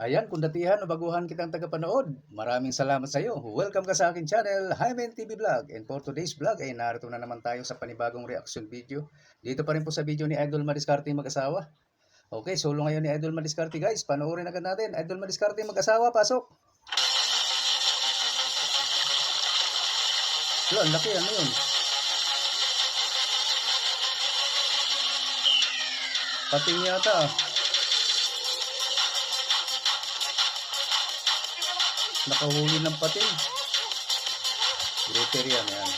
Ayan, kung datihan o baguhan kitang tagapanood, maraming salamat sa iyo. Welcome ka sa aking channel, Hymen TV Vlog. And for today's vlog ay narito na naman tayo sa panibagong reaction video. Dito pa rin po sa video ni Idol Madiskarte mag-asawa. Okay, solo ngayon ni Idol Madiskarte guys. Panoorin agad natin. Idol Madiskarte mag-asawa, pasok. Wala, ang laki, ano yun? Pating yata ah. Nakahuli ng pating. Grouper yan, yan.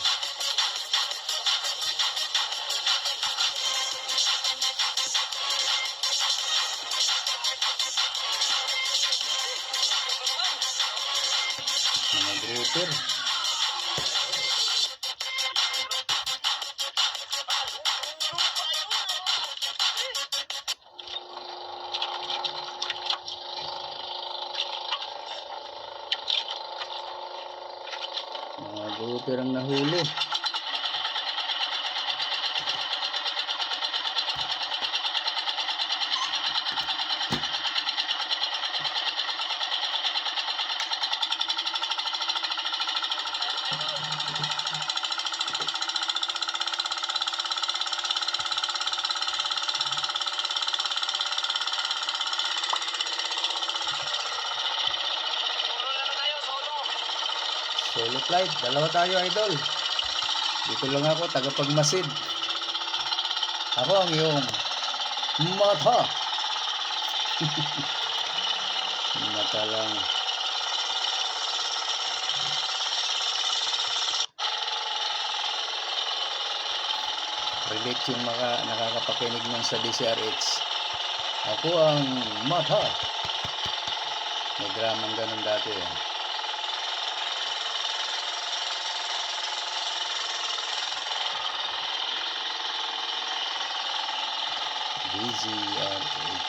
Mga grouper. Mga grouper ang nahuli. Solo flight, dalawa tayo idol. Dito lang ako, tagapagmasid. Ako ang iyong mata. Mata lang. Relate yung nakakapakinig ng sa DCRH. Ako ang mata. May dramang ganun dati eh. DCRH.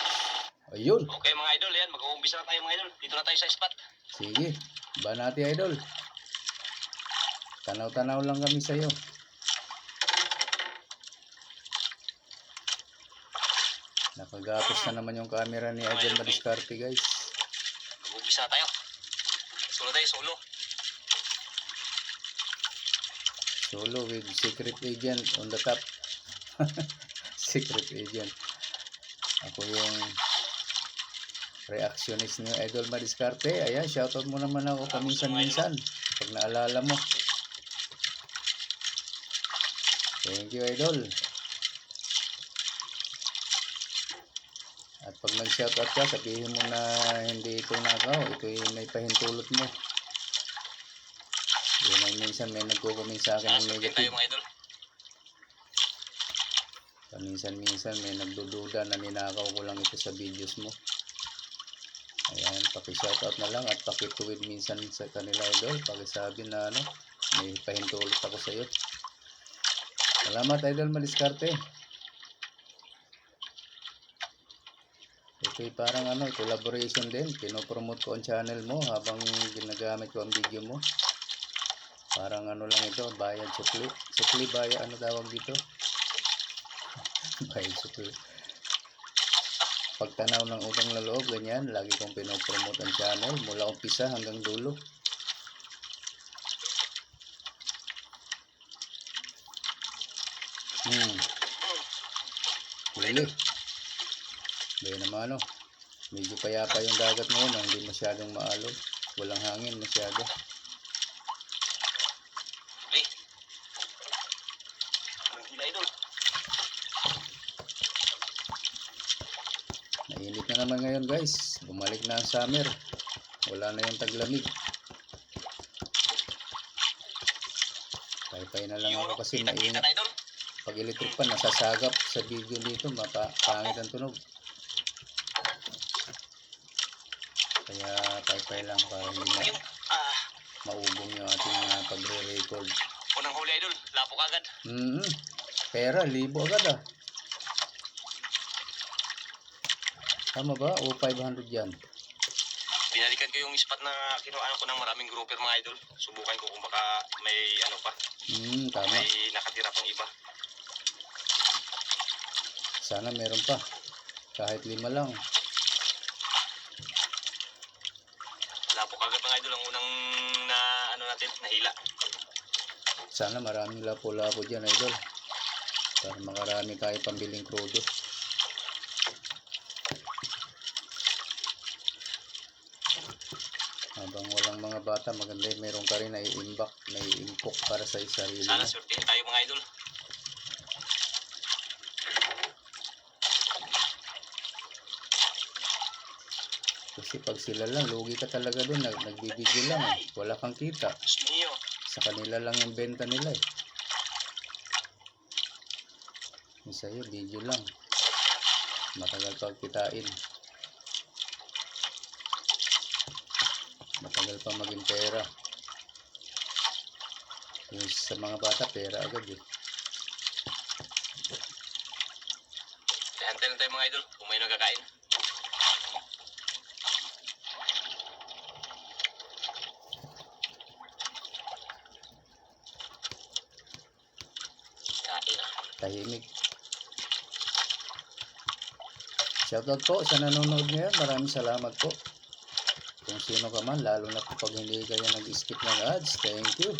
Ayun. Okay mga idol, yan. Mag-uumpisa na tayo mga idol. Dito na tayo sa spot. Sige. Ba natin idol. Tanaw-tanaw lang kami sa iyo. Nakagatos na naman yung camera ni Idol Madiskarte guys. Mag-uumpisa na tayo. Solo tayo, solo. Solo with secret agent on the top. Secret agent. Ako yung reactionist ni Idol Madiskarte. Ayan, shoutout mo naman ako paminsan-minsan pag naalala mo. Thank you Idol. At pag nag-shoutout ka, sabihin mo na hindi ito nakaw, ito yung may pahintulot mo. Yun ay minsan may nagko-comment sa akin ng negative. Tayo mga idol. Paminsan-minsan may nagdududa na ninakaw ko lang ito sa videos mo. Ayan, paki-shoutout na lang at paki-tweet minsan sa kanila idol. Pakisabi na ano, may pahintulot ako sa iyo. Salamat Idol Madiskarte. Ito'y parang ano, collaboration din. Pinopromote ko ang channel mo habang ginagamit ko ang video mo. Parang ano lang ito, bayad sukli. Sukli bayad, ano tawag dito? Bayad sukli. Pagtanaw ng utang na loob, ganyan. Lagi kong pinopromote ang channel mula umpisa hanggang dulo. Huli. Bayan naman ano. Medyo payapa yung dagat ngayon. Hindi masyadong maalog. Walang hangin masyado. Mainit na naman ngayon guys. Bumalik na ang summer. Wala na yung taglamig. Paypay na lang ako kasi mainit. Pag electric pa nasasagap sa video dito. Mapangit ang tunog. Kaya paypay lang para hindi maubong yung ating pagre-record. Unang huli idol, lapok agad. Pera, libo agad ah. Tama ba? O 500 yan. Binalikan ko yung spot na kinuhaan ko ng maraming grouper mga idol. Subukan ko kung baka may ano pa. Tama. May nakatira pang iba. Sana meron pa. Kahit 5 lang. Lapok agad mga idol ang unang na ano natin, nahila. Sana maraming lapo-lapo dyan, idol. Para makarami tayo pambiling krudo. Habang walang mga bata, maganda yung meron ka rin na i-imbak, na i-impok para sa sarili mo. Sana surtihin tayo mga idol. Kasi pag sila lang, lugi ka talaga dun. Nagbibigil lang eh. Wala kang kita. Diyos mio. Sa kanila lang yung benta nila eh. Yung sa'yo, video lang. Matagal pagkitain. Matagal pa maging pera. Yung sa mga bata, pera agad eh. Hantay lang tayo mga idol, kung may nagkakain. Kain na. Tahimik. Shoutout po sa nanonood ngayon. Maraming salamat po. Kung sino ka man, lalo na pag hindi kayo nag-skip ng ads, thank you.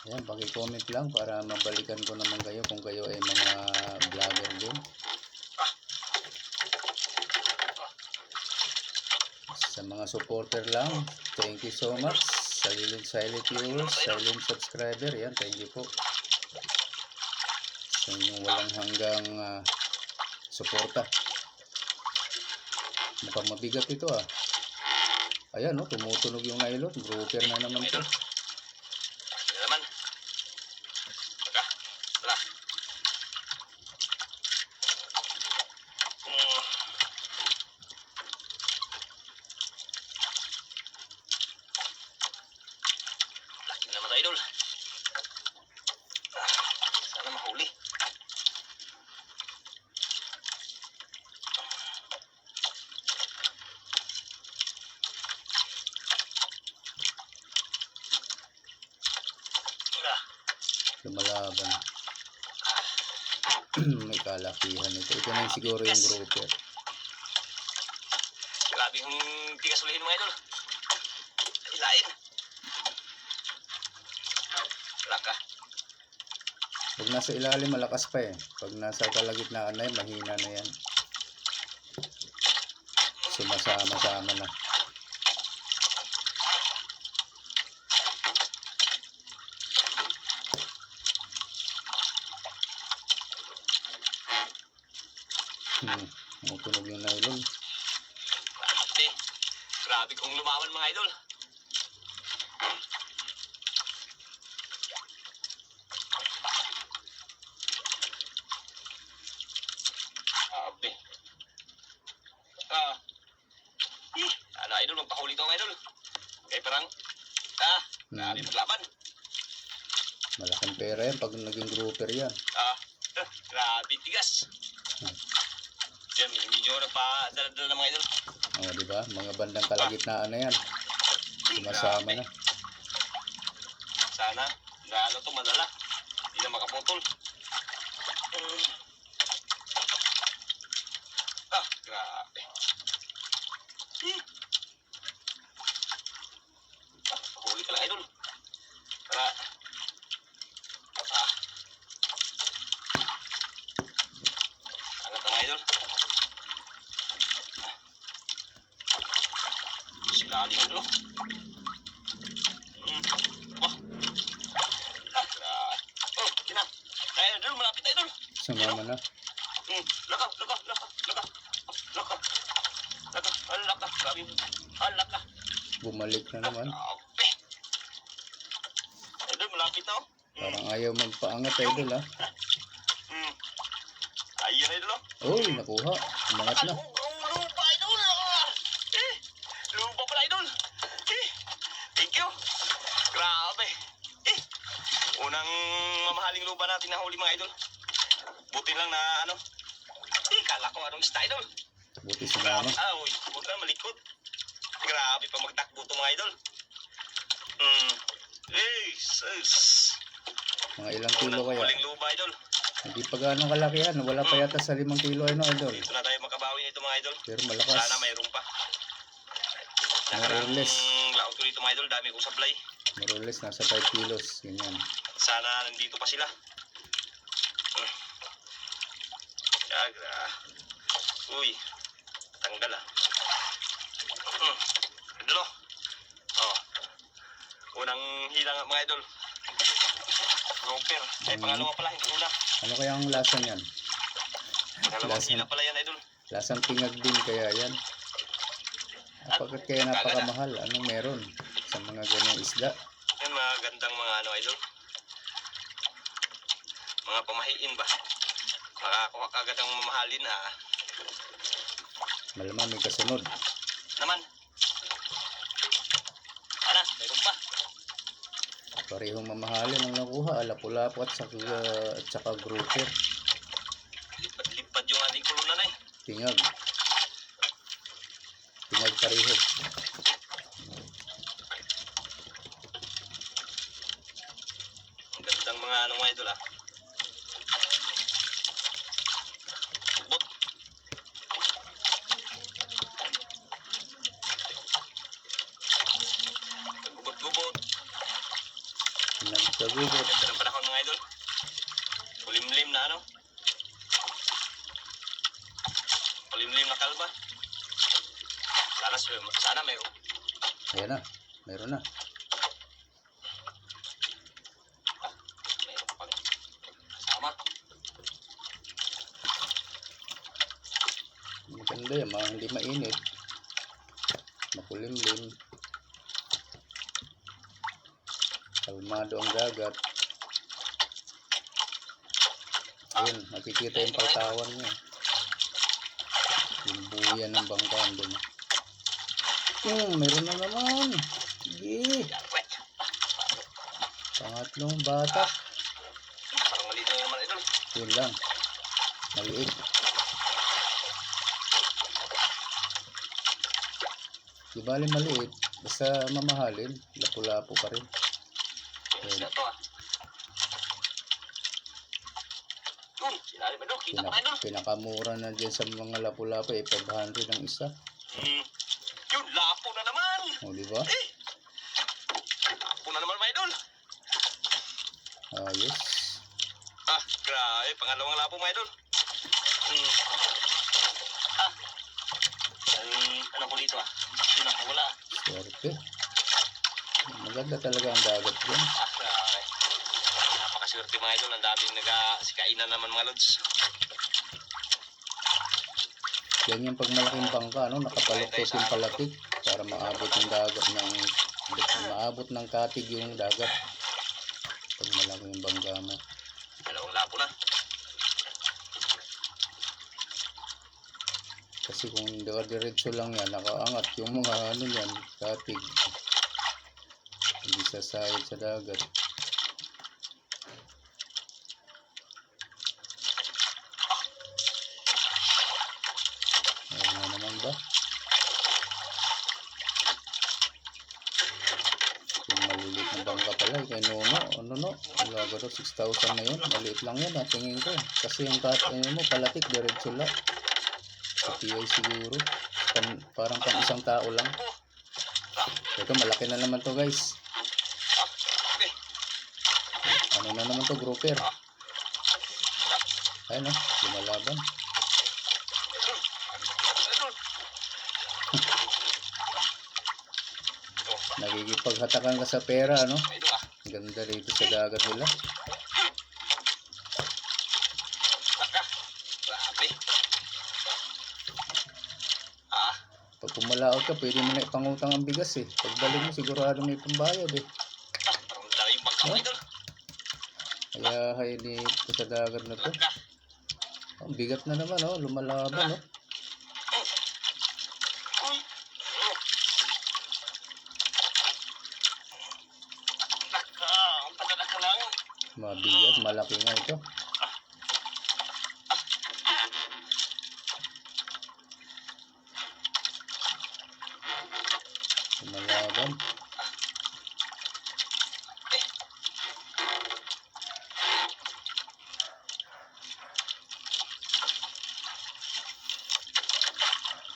Ayan, paki-comment lang para mabalikan ko naman kayo kung kayo ay mga vlogger din. Sa mga supporter lang, thank you so much. Silent viewers, silent subscriber, yan, thank you po. Sa inyong walang hanggang suporta. Mukhang mabigat ito ah. Ayan, no, tumutunog yung nylon. Grouper na naman ito. Sila naman. Teka, tara. Laki na naman tayo, idol. Sana mahuli. Lumalaban. May kalakihan ito. Ito na yung siguro yung grouper. Grabe yung tigas ulihin mga idol. Hilain. Wala ka. Pag nasa ilalim, malakas pa eh. Pag nasa kalagitnaan na yan, mahina na yan. Sumasama-sama na. Tunog yung nylon. Grabe. Grabe kung lumawan mga idol. Grabe. Ano idol, magpahuli ito mga idol. Kaya parang, grabe maglaban. Malaking pera yan pag naging grouper yan. Grabe tigas. Yan, medyo nagpa-dala-dala ng mga idol. O, diba? Mga bandang kalagitnaan na yan. Sumasama na. Sana, ano to madala. Hindi na makaputol. Grabe. Huli ka lang idol. Tara. Angat na mga idol. Sikali idol. Kina. Kaya idol, malapit na idol. Sumama na. Laka. Laka. Grabe. Laka. Bumalik na naman. Grabe. Idol, malapit na oh. Parang ayaw magpaangat idol ha. Ayan idol oh. Uy, nakuha. Umangat na. Lupa idol. Lupa pala idol. Thank you. Grabe. Unang mamahaling lupa natin na huli mga idol. Buti lang na ano. Kala ko anong ista idol. Buti sumama. Uy, buti lang malikot. Grabe pa magtakbo to mga idol. Jesus. Mga ilang kilo kaya. Huling lupa idol. Hindi pa ganong kalakihan. Wala pa yata sa 5 kilo ano idol. Dito na tayo makabawi nito mga idol. Pero malakas. Sana mayroon pa. Mayroon or less. laot ko dito mga idol, dami ko sablay. More or less, nasa 5 kilos. Ganyan. Sana nandito pa sila. Yagra. Uy, tanggal ah. Idol oh. Oh. Unang hilang mga idol. Grouper. Pangalawa pala, hindi una. Ano kaya ang lasa niyan? Pangalawang hila pala yan idol. Lasang tingag din kaya yan. Bakit kaya napakamahal? Anong meron sa mga ganyang isda? Yan mga gandang mga ano idol. Mga pamahiin ba? Makakuha ka agad ang mamahalin ha. Malamang may kasunod. Naman. Ana, mayroon pa. Parehong mamahalin ang nakuha. Lapu-lapu at saka grouper. Lipat-lipat yung ating kulunan eh. Tingag. Tingag pareho. Ang gandang mga ano mga idol ah. Bot. Gubot-gubot. Nagkagugot. Ganda ng panahon mga idol. Kulimlim na ano. Kulimlim na kalba. Sana may Ayan na. Meron na. mayroon pang kasama. Maganda yan. Mga hindi mainit. Makulimlim. Kalmado ang dagat. Ayun. Nakikita yung paltawan niya. Yung buyan ng bangkaan doon. Meron na naman. Sige. Yarwe. Pangatlong batak. Parang maliit na naman idol. Yun lang. Maliit. Di bali maliit. Basta mamahalin. Lapu-lapu pa rin. Isda to ah. Yun, sinalim idol. Kita pa idol. Pinakamura na dyan sa mga lapu-lapu. 500 ang isa. Yun, lapo na naman. O diba? Lapo na naman mga idol. Ayos. Ah, grabe. Pangalawang lapo mga idol. Ano ko dito ah? Sino ko wala? Swerte. Maganda talaga ang dagat dyan. Grabe. Napakaswerte mga idol. Ang daming nagsikainan naman mga lods. Yan yung pag malaking bangka, no? Nakapaluktot yung palatik para maabot yung dagat maabot ng katig yung dagat. Pag malaking bangka mo. Dalawang lapo na. Kasi kung diretso lang yan, nakaangat yung mga ano yan, katig. Hindi sasayad sa dagat. Ayun na naman ba? Yung maliliit na bangka pala, kay Nono. Ano no? Wala ko daw, 6,000 na yun. Maliit lang yan, tingin ko. Kasi yung mo, palatik, diretso lang. Sa PI siguro. Parang pang isang tao lang. Ito, malaki na naman to guys. Ano na naman to, grouper. Ayun o, lumalaban. Nagigipaghatakan ka sa pera, ano? Ang ganda rito sa dagat nila. Pag pumalaot ka, pwede mo na ipangutang ang bigas eh. Pagbalik mo, sigurado may pambayad eh. Kaya hay dito sa dagat na to. Ang bigat na naman oh, lumalaban oh. Mabigat, malaki nga ito. Lumalaban.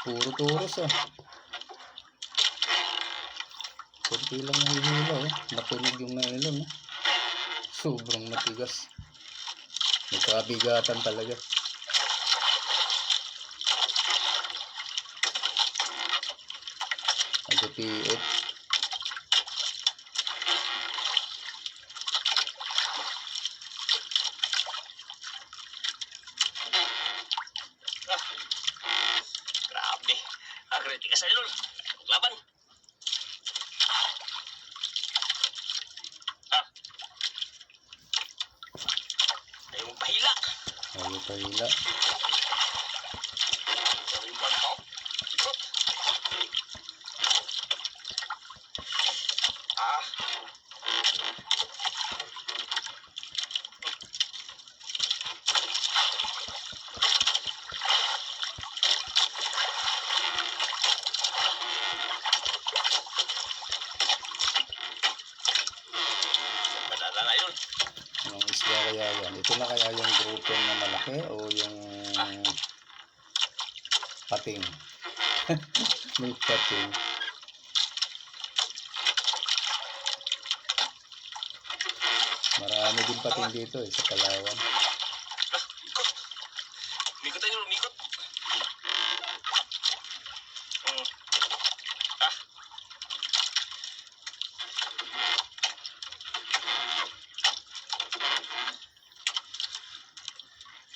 Puro turos ah. Kunti lang nahihila oh. Natunog yung nylon oh. Sobrang matigas. May kabigatan talaga. Agutiit. Grabe. Agree ka sa idol. Laban. Ayaw mong pahila. Ayaw pahila. Ayaw yung bangkaw. Ikot. Madala na yun. Ang isda kaya yan. Ito na kaya yung grouper na malaki o yung pating. May pating. Marami din pating dito eh, sa Palawan. Ikot. Umikot tayo, umikot.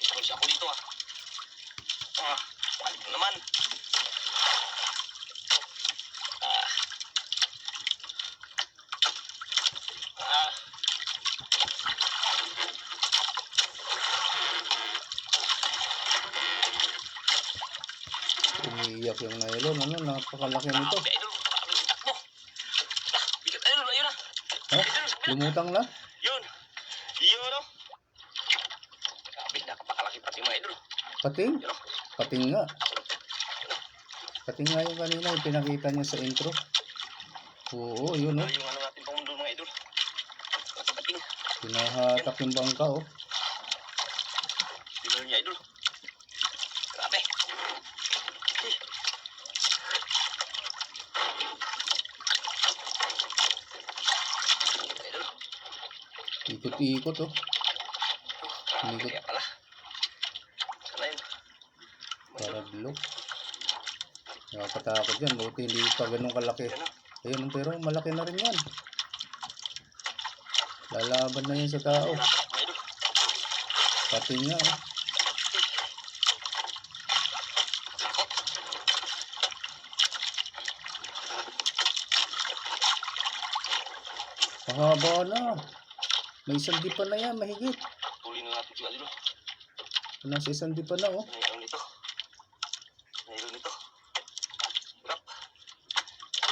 Ipos ako dito balik na naman. Umiiyak yung nylon. Ano, napakalaki nito. Grabe, idol. Grabe yung takbo. Bigat, idol. Ayun na. Ha? Lumutang na? Yun. Yun, no? Grabe, nakapakalaki pati mga idol. Pating? Yun, no? Pating nga. Pating nga yung kanina, yung pinakita niya sa intro. Oo, yun oh. Yung ano natin pamundo mga idol. Nakapating. Pinahatak yung bangka oh. Tingnan niya, idol. Grabe. Idol. Ikot-ikot oh. Ikot. Kaya pala. Sana yun. Paraglok. Nakakatakot yan. Buti hindi pa ganun kalaki. Ayun, pero malaki na rin yan. Lalaban na yan sa tao. Pating nga oh. Mahaba na. May isang dipa na yan, mahigit. Tuloy na natin siya, idol. Nasa isang dipa na oh. Mayroon nito. Mayroon nito. Hirap.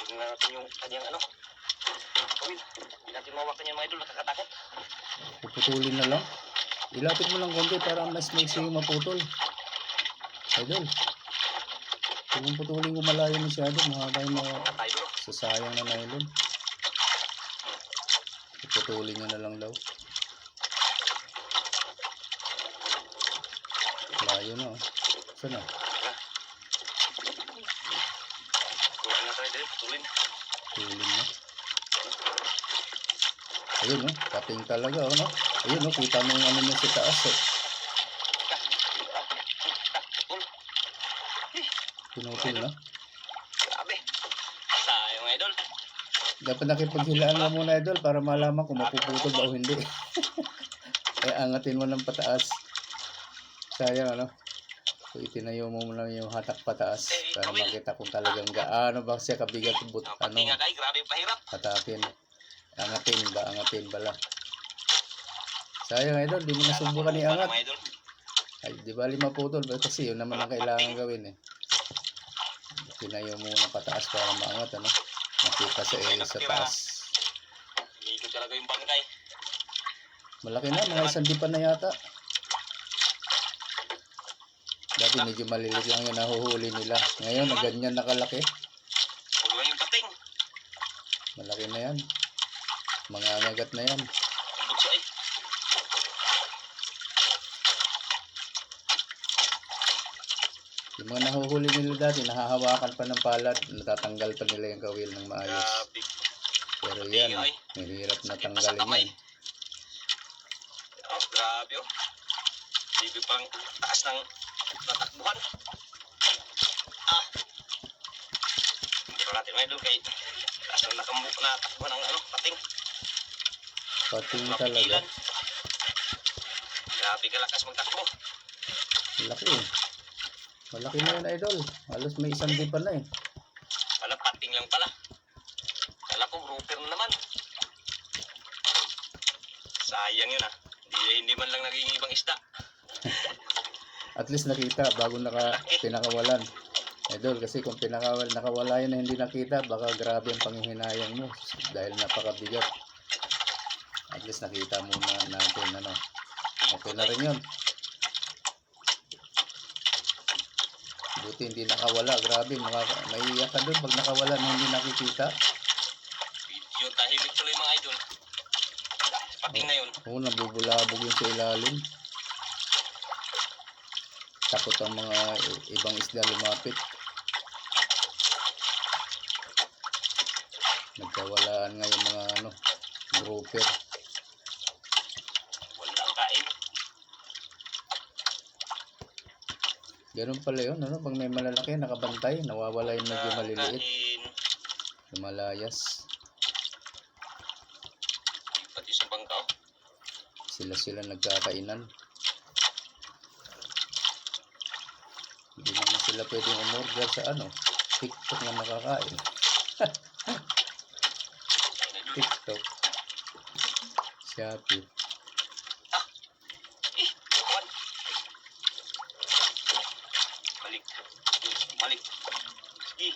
Tingnan na natin yung kanyang ano. Gawin. Hindi natin mawakan yan mga idol. Nakakatakot. Puputulin na lang. Ilapit mo lang konti para mas maiksi yung maputol. Idol. Kung putulin ko malayo masyado, mahaba yung mga Idol. sasayang na nylon. Puputulin nyo na lang daw. Layo na oh. Saan na? Tulin na tayo idol. Tulin. Tulin na. Ayun oh, pating talaga oh no. Ayun oh, kita mo yung ano niya sa taas oh. Pinutin na. Grabe. Sayang idol. Dapat nakipaghilaan mo muna idol para malaman kung mapuputol ba o hindi. Eh angatin mo ng pataas. Sayang ano. So itinayo mo muna yung hatak pataas para makita kung talagang gaano ba siya kabigat but Ang ano patinga kay. Grabe yung pahirap. hatakin. Angatin bala. Sayang idol, di mo nasubukan iangat. Mga idol. Ay, di bali maputol kasi yun naman ang kailangan gawin eh. Tinayo mo na pataas para maangat ano. Makita sa sa taas. Ikot talaga yung bangkay. Malaki na, mga isang dipa na yata. Dati medyo malilit lang yung nahuhuli nila. Ngayon, na ganyan nakalaki. Puluhan yung pating. Malaki na yan. Mga angagat na yan. Ang bugso eh. Yung mga nahuhuli nila dati, nahahawakan pa ng palad. Natatanggal pa nila yung kawil ng maayos. Grabe. Pero Tingin yan, ay. mahirap na Sakit pa sa tanggalin kamay. yan. Oh, grabe oh. Hindi pang taas ng natakbuhan. Ah. Hindi pa natin may idol kay taas ng natakbuhan ng ano, pating. Pating talaga. Mapigilan. Grabe kalakas magtakbo. Malaki eh. Malaki na yun, idol. Halos may isang di pa na eh. Wala, pating lang pala. Kala ko grouper na naman. Sayang yun ah. Hindi man lang naging ibang isda. At least nakita bago pinakawalan. Idol, kasi kung nakawala yun na hindi nakita, baka grabe ang panghihinayang mo dahil napakabigat. At least nakita muna natin, ano. Okay na rin yun. Buti hindi nakawala. Grabe, maiiyak ka doon pag nakawala na hindi nakikita. Yung tahimik tuloy mga idol. Pating na yun. Oo, nabubulabog yun sa ilalim. Takot ang mga ibang isda lumapit. Nagkawalaan ngayon mga grouper. Wala ang kain. Ganun pala yun, pag may malalaki nakabantay, nawawala yung medyo maliliit. Kain. Lumalayas. Pati sa bangka oh. Sila nagkakainan. Hindi naman sila pwedeng umorder sa TikTok na makakain. TikTok. Shopee. Kawan. Balik. Balik. Sige.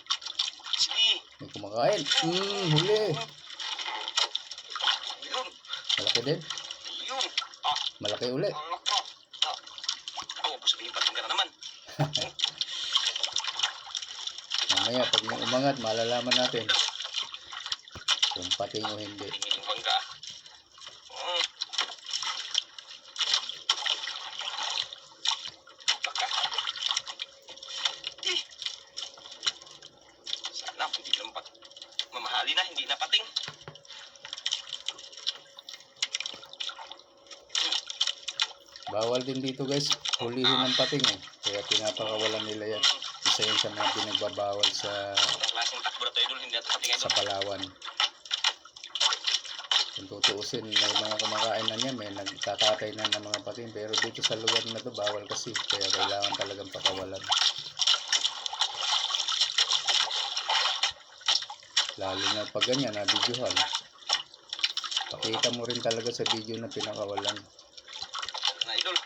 Sige. May kumakain. Huli. Yun. Malaki din. Yun. Ah. Malaki uli. Ang lako. Ah. Ako, sabihin pa ka na naman. Mamaya, pag may umangat, malalaman natin kung pating o hindi. Tingin yung bangka. Baka. Sana hindi lang mamahali na, hindi na pating. Bawal din dito guys, hulihin ng pating eh. Kaya pinapakawalan nila yan. Isa yun sa mga pinagbabawal sa Klaseng takbo na tayo doon, hindi natin pating sa idol. Palawan. Kung tutuusin, may mga kumakain na niya, may nagkakatay na ng mga pating. Pero dito sa lugar na to bawal kasi. Kaya kailangan talagang pakawalan. Lalo na pag ganyan, na-videohan. Pakita mo rin talaga sa video na pinakawalan. Na idol.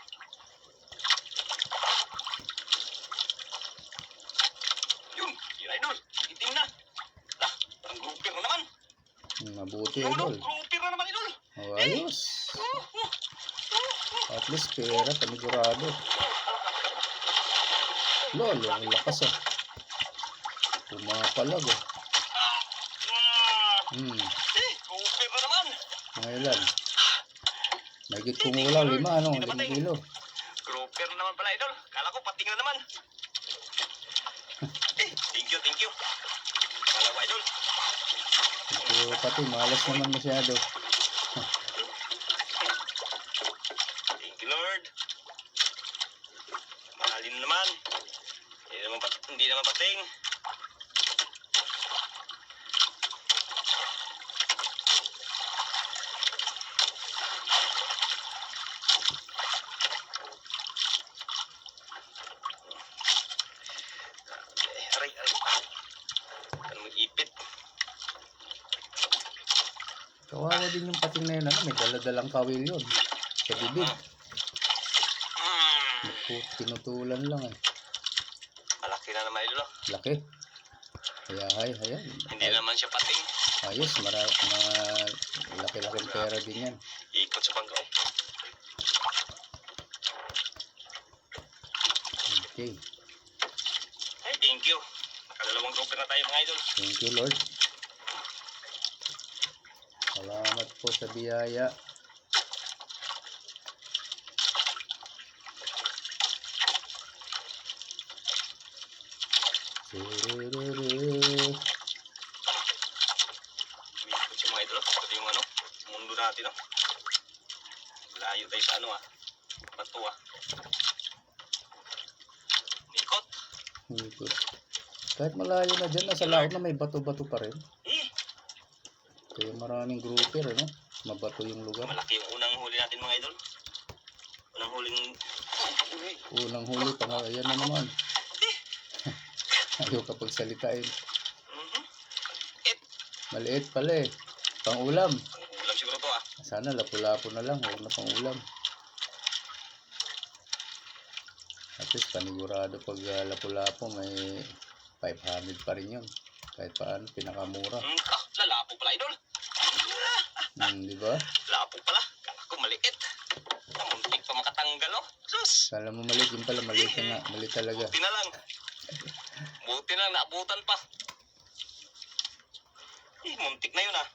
Yun idol. Itim na. Ah, parang grouper na naman. Mabuti Yun, idol. grouper na naman idol. Oh, ayos. At least pera, panigurado. Lolo, ang lakas ah. Pumapalag ah. Grouper na naman. Mga ilan? Mahigit kumulang 5 kilo. Grouper na naman pala idol. Kala ko pating na naman. Thank you. Kala ko idol. Ito pati, malas naman masyado. Thank you Lord. Mahalin naman. Hindi naman pating. Aray. Kan mag-ipit. Kawawa din yung pating na yun. May daladalang kawil yun. Sa bibig. Tinutulan lang eh. Malaki na naman idol. Laki. Kaya ayan. Hindi naman siya pating. Ayos, laki-laking pera din yan. Ikot sa bangka. Okay. Ay, thank you. Nakadalawang grouper na tayo mga idol. Thank you Lord. Salamat po sa biyaya. Ikot yung mga natin, oh. Layo tayo sa ano, ah. Bato, ah. Ikot. Ikot. Kahit malayo na dyan, nasa laot na may bato-bato pa rin. Eh, Kaya maraming grouper, ano? Mabato yung lugar. malaki yung unang huli natin, mga idol. Unang huling... Unang huli pa nga, ayan na naman. Ayaw kapag salitain. Maliit pala eh. Pang-ulam. Ulam siguro to, ah. Sana lapu-lapo na lang, huwag na pang-ulam. At least panigurado pag lapu-lapo may 500 pa rin yun. Kahit paano, pinakamura. Lalapo pala, idol. Di ba? Lapo pala. Kala ko maliit. Muntik pa makatanggal, oh. Sus! Kala mo maliit, yun pala maliit na nga. Maliit talaga. Buti na lang. Buti na lang, naabutan pa. Muntik na yun, ah.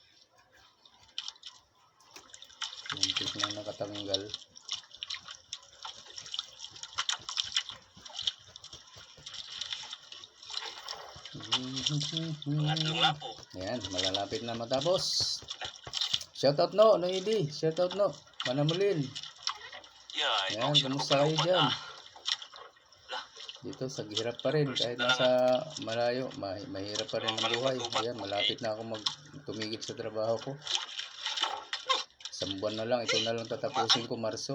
Muntik na nakatanggal. Pangatlong lapo. Ayan, malalapit na matapos. Shoutout no, Noidi. Shoutout no. Manamulin. Ayan, kumusta kayo dyan? Dito, sa hirap pa rin. Kahit nasa malayo, mahirap pa rin ang buhay. Ayan, malapit na ako tumigil sa trabaho ko. Isang buwan na lang. Ito na lang tatapusin ko, Marso.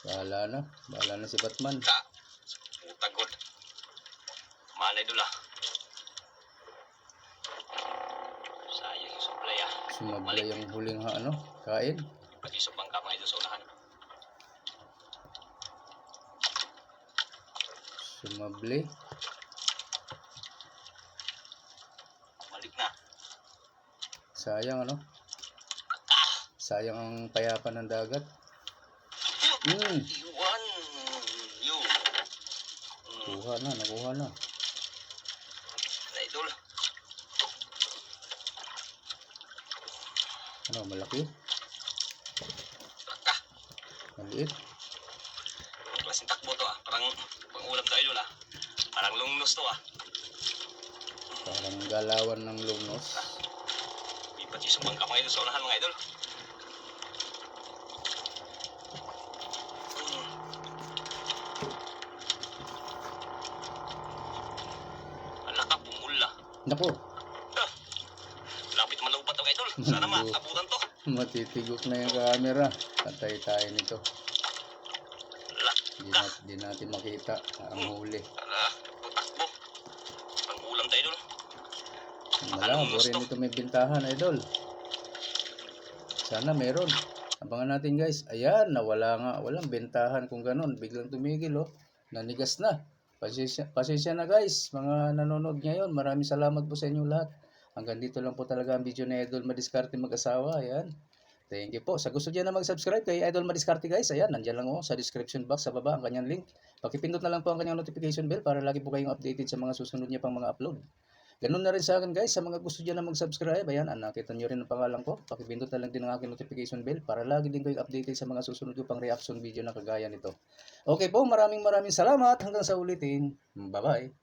Bahala na. Bahala na si Batman. Utagod. Manay dula. Sayang yung supply, ah. Sumablay ang huling kain. Pati sa bangka, mga idol, sa unahan. Sumablay. Balik na. Sayang sayang ang payapa ng dagat. Iwan. Yun. Nakuha na. Idol. Malaki? Laka. Maliit? Klaseng takbo to, ah. Parang pang-ulam to, idol, ah. Parang lungnos to, ah. Parang galawan ng lungnos. May pati sa bangka, mga idol, sa unahan, mga idol. Alaka, pumula. Naku, Lapit malaupat to, idol. Sana maabutan to. matitigok na yung camera. Patay tayo nito. Laka. Di natin makita ang huli. Takbo. Pang-ulam to, idol. Malabo rin ito may bintahan, idol. Sana meron. Abangan natin, guys. Ayan, nawala nga. Walang bentahan kung ganun. Biglang tumigil, oh. Nanigas na. Pasensya na, guys. Mga nanonood ngayon. Maraming salamat po sa inyo lahat. Hanggang dito lang po talaga ang video ni Idol Madiskarte mag-asawa. Ayan. Thank you po. Sa gusto niya na mag-subscribe kay Idol Madiskarte, guys. Ayan, nandiyan lang, oh, sa description box sa baba ang kanyang link. Pakipindot na lang po ang kanyang notification bell para lagi po kayong updated sa mga susunod niya pang mga upload. Ganun na rin sa akin, guys, sa mga gusto dyan na mag-subscribe. Ayan, nakita nyo rin ang pangalan ko. Pakipindot na lang din ang aking notification bell para lagi din kayong updated sa mga susunod ko pang reaction video na kagaya nito. Okay po, maraming salamat. Hanggang sa ulitin. Bye-bye.